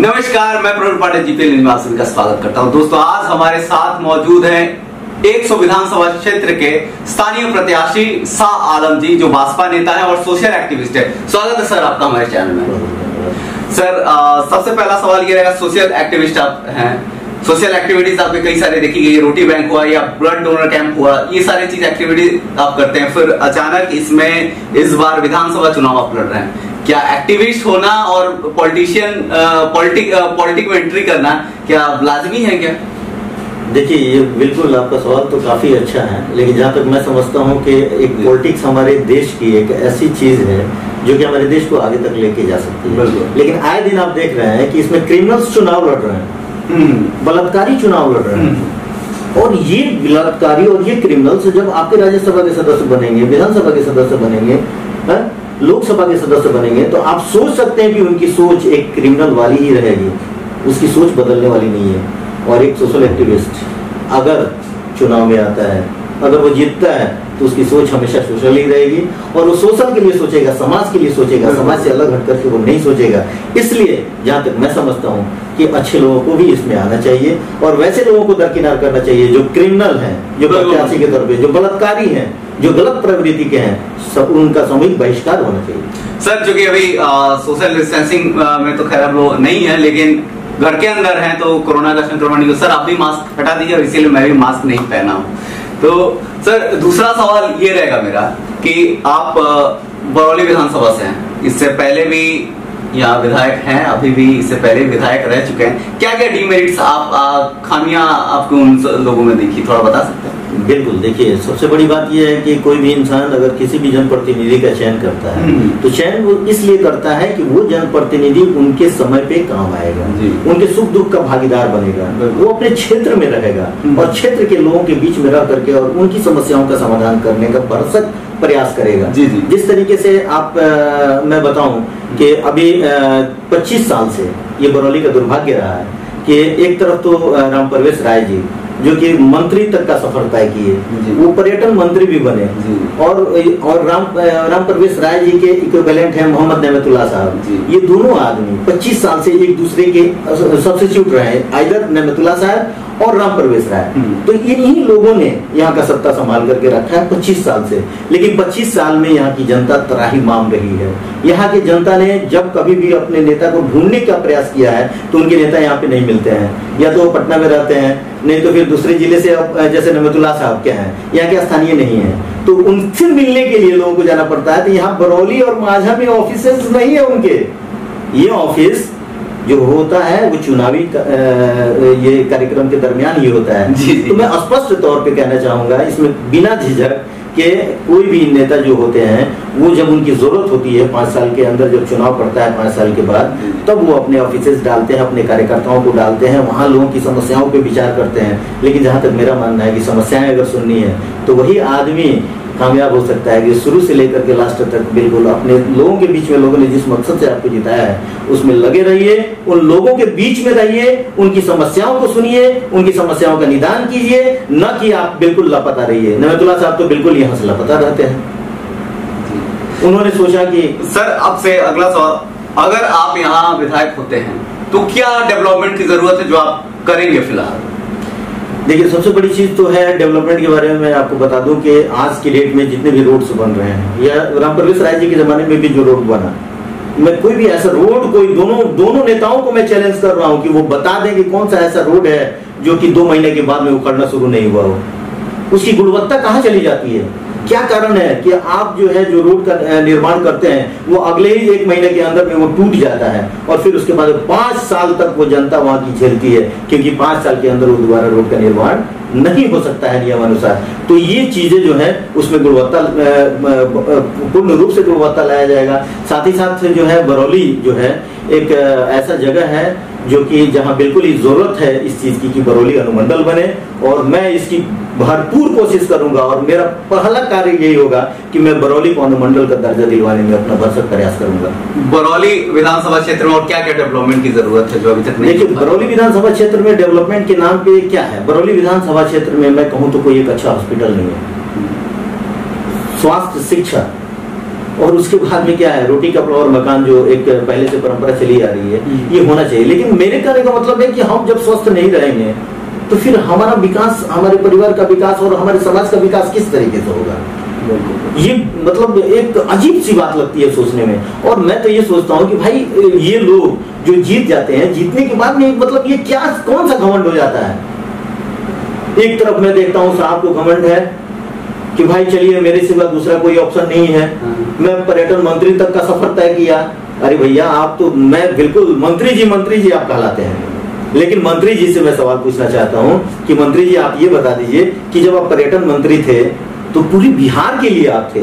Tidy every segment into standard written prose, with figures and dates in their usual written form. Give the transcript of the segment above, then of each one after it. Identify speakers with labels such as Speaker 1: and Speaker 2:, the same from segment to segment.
Speaker 1: नमस्कार, मैं Praveen Patil GPL news में आप सभी का स्वागत करता हूं। दोस्तों, आज हमारे साथ मौजूद हैं 100 विधानसभा क्षेत्र के स्थानीय प्रत्याशी शाह आलम जी, जो भाजपा नेता है और सोशल एक्टिविस्ट है। स्वागत है सर आपका हमारे चैनल में। सर, सबसे पहला सवाल ये रहेगा, सोशल एक्टिविस्ट आप हैं, सोशल एक्टिविटीज आपके कई सारे देखी गई, रोटी बैंक हुआ या ब्लड डोनर कैंप हुआ, ये सारी चीज एक्टिविटी आप करते हैं। फिर अचानक इसमें इस बार विधानसभा चुनाव आप लड़ रहे हैं। क्या एक्टिविस्ट होना और पॉलिटिशियन पॉलिटिक में एंट्री करना क्या लाजमी है क्या?
Speaker 2: देखिए, ये बिल्कुल आपका सवाल तो काफी अच्छा है, लेकिन जहाँ तक मैं समझता हूँ कि एक पॉलिटिक्स हमारे देश की एक ऐसी चीज है जो कि हमारे देश को आगे तक लेके जा सकती है। लेकिन आए दिन आप देख रहे हैं कि इसमें क्रिमिनल्स चुनाव लड़ रहे हैं, बलात्कारी चुनाव लड़ रहे हैं, और ये बलात्कारी और ये क्रिमिनल्स जब आपके राज्यसभा के सदस्य बनेंगे, विधानसभा के सदस्य बनेंगे, लोकसभा के सदस्य बनेंगे, तो आप सोच सकते हैं कि उनकी सोच एक क्रिमिनल वाली ही रहेगी, उसकी सोच बदलने वाली नहीं है। और एक सोशल एक्टिविस्ट अगर चुनाव में आता है, अगर वो जीतता है, तो उसकी सोच हमेशा सोशल ही रहेगी, और वो सोशल के लिए सोचेगा, समाज के लिए सोचेगा, समाज से अलग हट करके वो नहीं सोचेगा। इसलिए जहाँ तक मैं समझता हूँ कि अच्छे लोगों को भी इसमें आना चाहिए और वैसे लोगों को दरकिनार करना चाहिए जो क्रिमिनल हैं, जो प्रत्याशी के तौर पे जो बलात्कारी हैं, जो गलत प्रवृत्ति के हैं, सब उनका सामूहिक बहिष्कार होना चाहिए।
Speaker 1: सर, जो कि अभी सोशल डिस्टेंसिंग में तो खैर वो नहीं है, लेकिन घर के अंदर हैं तो कोरोना का संक्रमण नहीं हो। सर, आप भी मास्क हटा दीजिए, और इसीलिए मैं भी मास्क नहीं पहना हूँ। तो सर, दूसरा सवाल ये रहेगा मेरा कि आप बरौली विधानसभा से हैं, इससे पहले भी यहाँ विधायक हैं, अभी भी इससे पहले विधायक रह चुके हैं। क्या क्या डीमेरिट्स आप खामियां आपको उन लोगों में देखी, थोड़ा बता सकते हैं?
Speaker 2: बिल्कुल, देखिए, सबसे बड़ी बात यह है कि कोई भी इंसान अगर किसी भी जनप्रतिनिधि का चयन करता है तो चयन वो इसलिए करता है कि वो जनप्रतिनिधि उनके समय पे काम आएगा, उनके सुख दुख का भागीदार बनेगा, वो अपने क्षेत्र में रहेगा और क्षेत्र के लोगों के बीच में रह करके और उनकी समस्याओं का समाधान करने का भरसक प्रयास करेगा। जिस तरीके से आप मैं बताऊं कि अभी 25 साल से ये बरौली का दुर्भाग्य रहा है कि एक तरफ तो राम परवेश राय जी, जो कि मंत्री तक का सफर तय किए, वो पर्यटन मंत्री भी बने, और राम परवेश राय जी के इक्विवेलेंट हैं मोहम्मद नेमतुल्लाह साहब। ये दोनों आदमी 25 साल से एक दूसरे के सब्स्टिट्यूट रहे हैं, आइदर नेमतुल्लाह साहब और राम परवेश राय। तो इन्हीं लोगों ने यहाँ का सत्ता संभाल करके रखा है 25 साल से। लेकिन 25 साल में यहाँ की जनता त्राही माम रही है। यहाँ की जनता ने जब कभी भी अपने नेता को ढूंढने का प्रयास किया है तो उनके नेता यहाँ पे नहीं मिलते हैं, या तो वो पटना में रहते हैं, नहीं तो फिर दूसरे जिले से, जैसे नेमतुल्लाह साहब के हैं, यहाँ के स्थानीय नहीं है, तो उनसे मिलने के लिए लोगों को जाना पड़ता है। तो यहाँ बरौली और माझा में ऑफिस नहीं है उनके। ये ऑफिस जो होता है वो चुनावी ये कार्यक्रम के दरमियान ही होता है। तो मैं स्पष्ट तौर पे कहना चाहूंगा, इसमें बिना झिझक के कोई भी नेता जो होते हैं, वो जब उनकी जरूरत होती है 5 साल के अंदर, जब चुनाव पड़ता है 5 साल के बाद, तब वो अपने ऑफिसेस डालते हैं, अपने कार्यकर्ताओं को डालते हैं, वहां लोगों की समस्याओं पे विचार करते हैं। लेकिन जहां तक मेरा मानना है कि समस्याएं अगर सुननी है तो वही आदमी कामयाब हो सकता है कि शुरू से लेकर के लास्ट तक बिल्कुल अपने लोगों के बीच में, लोगों ने जिस मकसद से आपको जिताया है उसमें लगे रहिए, उन लोगों के बीच में रहिए, उनकी समस्याओं को सुनिए, उनकी समस्याओं का निदान कीजिए, न कि आप बिल्कुल लापता रहिए। नेमतुल्लाह साहब तो बिल्कुल यहाँ से लापता रहते हैं। उन्होंने सोचा कि
Speaker 1: सर, अब से अगला सवाल, अगर आप यहाँ विधायक होते हैं तो क्या डेवलपमेंट की जरूरत है जो आप करेंगे फिलहाल?
Speaker 2: देखिए, सबसे बड़ी चीज तो है डेवलपमेंट के बारे में मैं आपको बता दूं कि आज की डेट में जितने भी रोड्स बन रहे हैं, या राम परवेश राय जी के जमाने में भी जो रोड बना, मैं कोई भी ऐसा रोड, कोई दोनों नेताओं को मैं चैलेंज कर रहा हूं कि वो बता दें कि कौन सा ऐसा रोड है जो कि 2 महीने के बाद में उखड़ना शुरू नहीं हुआ हो। उसकी गुणवत्ता कहाँ चली जाती है? क्या कारण है कि आप जो है जो रोड का निर्माण करते हैं वो अगले ही 1 महीने के अंदर में वो टूट जाता है, और फिर उसके बाद 5 साल तक वो जनता वहां की झेलती है, क्योंकि 5 साल के अंदर वो दोबारा रोड का निर्माण नहीं हो सकता है नियमानुसार। तो ये चीजें जो है उसमें गुणवत्ता, पूर्ण रूप से गुणवत्ता लाया जाएगा। साथ ही साथ जो है बरौली जो है एक ऐसा जगह है जो कि जहां बिल्कुल ही जरूरत है इस चीज की कि बरौली अनुमंडल बने, और मैं इसकी भरपूर कोशिश करूंगा, और मेरा पहला कार्य यही होगा कि मैं बरौली को अनुमंडल का दर्जा दिलवाने में अपना भरसक प्रयास करूंगा।
Speaker 1: बरौली विधानसभा क्षेत्र में और क्या क्या डेवलपमेंट की जरूरत है जो अभी तक नहीं?
Speaker 2: देखिए, बरौली विधानसभा क्षेत्र में डेवलपमेंट के नाम पे क्या है? बरौली विधानसभा क्षेत्र में मैं कहूँ तो कोई एक अच्छा हॉस्पिटल नहीं है, स्वास्थ्य, शिक्षा, और उसके बाद में क्या है, रोटी कपड़ा और मकान जो एक पहले से परंपरा चली आ रही है, ये होना चाहिए। लेकिन मेरे कहने का मतलब है कि हम जब स्वस्थ नहीं रहेंगे तो फिर हमारा विकास, हमारे परिवार का विकास और हमारे समाज का विकास किस तरीके से होगा? ये मतलब एक अजीब सी बात लगती है सोचने में। और मैं तो ये सोचता हूँ कि भाई ये लोग जो जीत जाते हैं, जीतने के बाद में मतलब ये क्या, कौन सा घमंड हो जाता है? एक तरफ मैं देखता हूँ साहब को घमंड है कि भाई चलिए मेरे सिवा दूसरा कोई ऑप्शन नहीं है, मैं पर्यटन मंत्री तक का सफर तय किया। अरे भैया आप तो, मैं बिल्कुल मंत्री जी आप कहलाते हैं। लेकिन मंत्री जी से मैं सवाल पूछना चाहता हूँ कि मंत्री जी आप ये बता दीजिए कि जब आप पर्यटन मंत्री थे तो पूरी बिहार के लिए आप थे,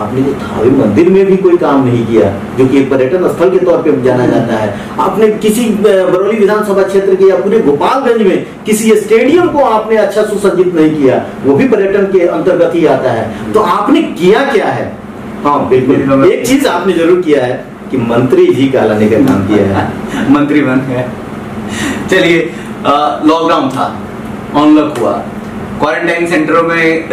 Speaker 2: आपने तो थावे मंदिर में भी कोई काम नहीं किया जो कि एक पर्यटन स्थल के तौर पे जाना जाता है। आपने किसी बरौली विधानसभा क्षेत्र के या पूरे गोपालगंज में किसी स्टेडियम को आपने अच्छा सुसज्जित नहीं किया, वो भी पर्यटन के अंतर्गत ही आता है। तो आपने किया क्या है? हाँ बिल्कुल, एक चीज आपने जरूर किया है कि मंत्री जी कहलाने का काम किया है।
Speaker 1: मंत्री बन गए। चलिए, लॉकडाउन था, अनलॉक हुआ, क्वारंटाइन सेंटरों में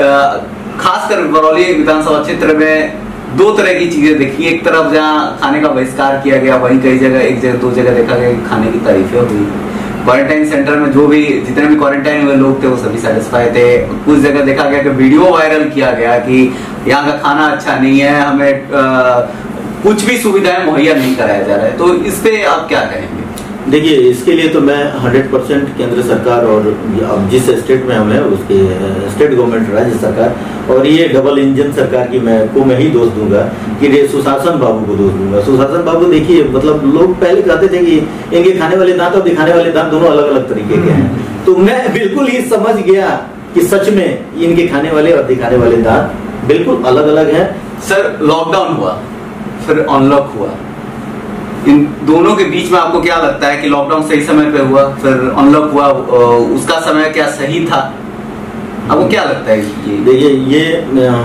Speaker 1: खासकर बरौली विधानसभा क्षेत्र में दो तरह की चीजें देखी। एक तरफ जहाँ खाने का बहिष्कार किया गया, वहीं कई जगह, एक जगह दो जगह देखा गया खाने की तारीफें हुई। क्वारंटाइन सेंटर में जो भी जितने भी क्वारंटाइन हुए लोग थे वो सभी सेटिस्फाई थे। कुछ जगह देखा गया कि वीडियो वायरल किया गया कि यहाँ का खाना अच्छा नहीं है, हमें कुछ भी सुविधाएं मुहैया नहीं कराया जा रहा है। तो इस पे आप क्या कहेंगे?
Speaker 2: देखिए, इसके लिए तो मैं 100% केंद्र सरकार और जिस स्टेट में हम हैं उसके स्टेट गवर्नमेंट, राज्य सरकार और ये डबल इंजन सरकार की मैं ही दोष दूंगा कि सुशासन बाबू को दोष दूंगा। सुशासन बाबू देखिए, मतलब लोग पहले कहते थे कि इनके खाने वाले दांत और दिखाने वाले दांत दोनों अलग अलग तरीके के हैं। तो मैं बिल्कुल ही समझ गया कि सच में इनके खाने वाले और दिखाने वाले दांत बिल्कुल अलग अलग हैं।
Speaker 1: सर, लॉकडाउन हुआ, फिर अनलॉक हुआ, इन दोनों के बीच में आपको क्या लगता है कि लॉकडाउन सही समय पे हुआ, फिर अनलॉक हुआ, उसका समय क्या सही था? आपको क्या लगता है?
Speaker 2: देखिए, ये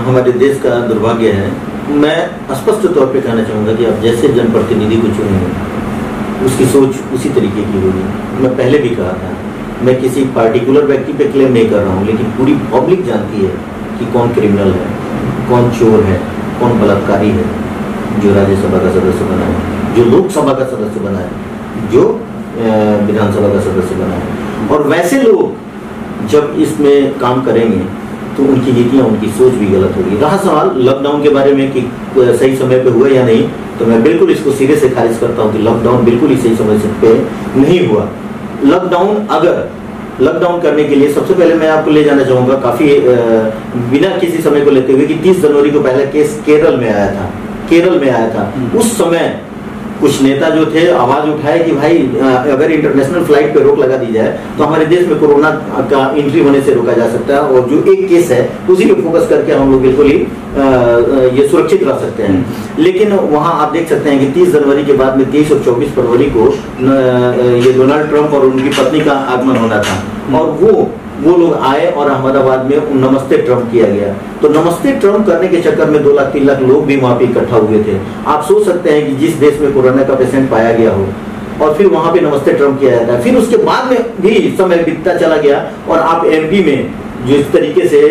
Speaker 2: हमारे देश का दुर्भाग्य है। मैं स्पष्ट तौर पे कहना चाहूंगा कि आप जैसे जनप्रतिनिधि को चुनेंगे उसकी सोच उसी तरीके की होगी। मैं पहले भी कहा था, मैं किसी पार्टिकुलर व्यक्ति पे क्लेम नहीं कर रहा हूँ, लेकिन पूरी पब्लिक जानती है कि कौन क्रिमिनल है, कौन चोर है, कौन बलात्कारी है, जो राज्यसभा का सदस्य बना है, जो लोकसभा का सदस्य बना है, जो विधानसभा का सदस्य बना है। और वैसे लोग जब इसमें काम करेंगे तो उनकी नीतियां, उनकी सोच भी गलत होगी। रहा सवाल लॉकडाउन के बारे में कि सही समय पे हुआ या नहीं, तो मैं बिल्कुल इसको सिरे से खारिज करता हूं कि लॉकडाउन बिल्कुल ही सही समय पे नहीं हुआ। लॉकडाउन करने के लिए सबसे पहले मैं आपको ले जाना चाहूंगा काफी बिना किसी समय को लेते हुए कि 30 जनवरी को पहला केस केरल में आया था। उस समय कुछ नेता जो थे आवाज उठाए कि भाई अगर इंटरनेशनल फ्लाइट पे रोक लगा दी जाए तो हमारे देश में कोरोना का एंट्री होने से रोका जा सकता है, और जो एक केस है उसी पे फोकस करके हम लोग बिल्कुल ही ये सुरक्षित रह सकते हैं। लेकिन वहां आप देख सकते हैं कि 30 जनवरी के बाद में 23 और 24 फरवरी को ये डोनाल्ड ट्रंप और उनकी पत्नी का आगमन होना था, और वो लोग आए और अहमदाबाद में नमस्ते ट्रंप किया गया। तो नमस्ते ट्रंप करने के चक्कर में 2 लाख 3 लाख लोग भी वहां पे इकट्ठा हुए थे। आप सोच सकते हैं कि जिस देश में कोरोना का पेशेंट पाया गया हो और फिर वहां पे नमस्ते ट्रंप किया जाता है। फिर उसके बाद में भी समय बीतता चला गया और आप एमपी में जिस तरीके से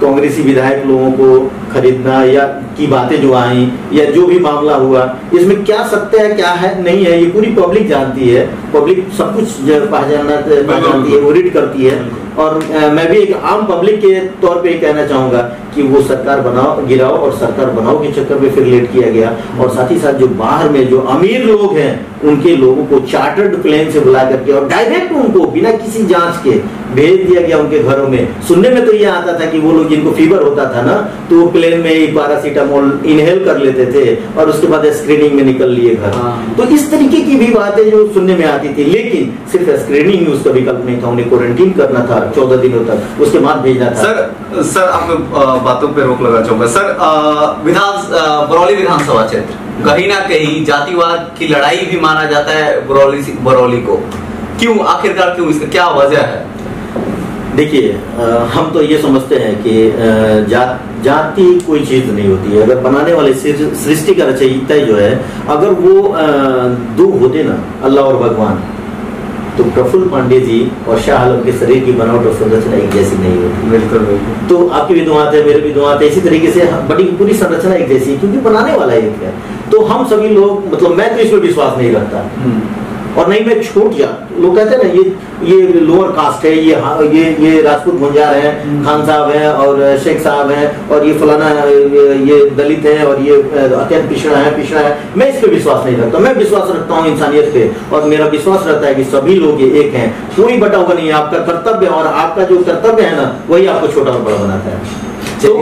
Speaker 2: कांग्रेसी विधायक लोगों को खरीदना या की बातें जो आई या जो भी मामला हुआ, इसमें क्या सत्य है क्या है नहीं है ये पूरी पब्लिक जानती है। पब्लिक सब कुछ पहचानती है, ऑडिट करती है। और मैं भी एक आम पब्लिक के तौर पे कहना चाहूंगा कि वो सरकार गिराओ और सरकार बनाओ के चक्कर में फिर लेट किया गया। और साथ ही साथ जो बाहर में जो अमीर लोग हैं उनके लोगों को चार्टर्ड प्लेन से बुला करके और डायरेक्ट उनको बिना किसी जांच के भेज दिया गया उनके घरों में। सुनने में तो ये आता था कि वो लोग जिनको फीवर होता था ना तो वो प्लेन में ही पैरासीटामोल इनहेल कर लेते थे और उसके बाद स्क्रीनिंग में निकल लिए घर। तो इस तरीके की भी बातें जो सुनने में आती थी, लेकिन सिर्फ स्क्रीनिंग में उसका विकल्प नहीं था, उन्हें क्वारंटीन करना था 14 दिनों तक, उसके बाद भेजना था।
Speaker 1: सर आपको बातों पे रोक लगा चाहूंगा। सर, बरौली विधानसभा क्षेत्र कहीं ना कहीं जातिवाद की लड़ाई भी माना जाता है बरौली को, क्यों, आखिरकार क्यों, इसका क्या वजह है?
Speaker 2: देखिए, हम तो ये समझते हैं कि जाति कोई चीज नहीं होती है। अगर बनाने वाले सृष्टि का रचयिता जो है, अगर वो दो होते ना, अल्लाह और भगवान, तो प्रफुल्ल पांडे जी और शाह आलम के शरीर की बनावट और संरचना एक जैसी नहीं होती।
Speaker 1: बिल्कुल बिल्कुल।
Speaker 2: तो आपकी भी दुआत है, मेरे भी दुआत है, इसी तरीके से बड़ी पूरी संरचना एक जैसी, क्योंकि बनाने वाला एक है। तो हम सभी लोग, मतलब मैं तो इसमें विश्वास नहीं रखता और नहीं मैं छूट जा। लोग कहते हैं ना ये लोअर कास्ट है, ये राजपूत गुंजार है, खान साहब हैं और शेख साहब हैं और ये फलाना ये दलित हैं और ये अत्यंत पिछड़ा है। मैं इस पे विश्वास नहीं रखता। मैं विश्वास रखता हूँ इंसानियत पे, और मेरा विश्वास रहता है कि सभी लोग एक हैं, कोई बटा हुआ नहीं है। आपका कर्तव्य, और आपका जो कर्तव्य है ना, वही आपको छोटा और बड़ा बनाता है। तो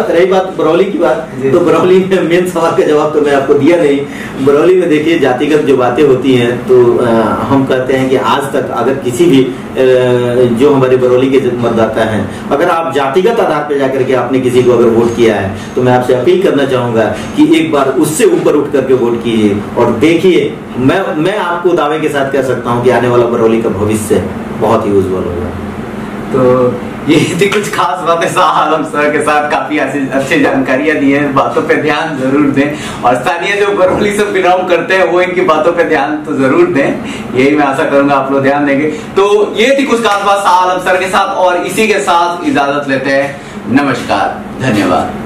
Speaker 2: रही बात बरौली की बात, तो बरौली में मेन सवाल का जवाब तो मैं आपको दिया नहीं। बरौली में देखिए जातिगत जो बातें होती हैं, तो हम कहते हैं कि आज तक अगर किसी भी जो हमारे बरौली के मतदाता हैं, अगर आप जातिगत आधार पर जाकर के आपने किसी को अगर वोट किया है, तो मैं आपसे अपील करना चाहूंगा कि एक बार उससे ऊपर उठ करके वोट कीजिए और देखिए। मैं आपको दावे के साथ कह सकता हूँ कि आने वाला बरौली का भविष्य बहुत ही उज्जवल होगा।
Speaker 1: तो ये थी कुछ खास बातें शाह आलम सर के साथ, काफी अच्छी जानकारियां दी हैं। बातों पे ध्यान जरूर दें, और स्थानीय जो बरौली से बिलोंग करते हैं वो इनकी बातों पे ध्यान तो जरूर दें। यही मैं आशा करूंगा आप लोग ध्यान देंगे। तो ये थी कुछ खास बात शाह आलम सर के साथ, और इसी के साथ इजाजत लेते हैं। नमस्कार, धन्यवाद।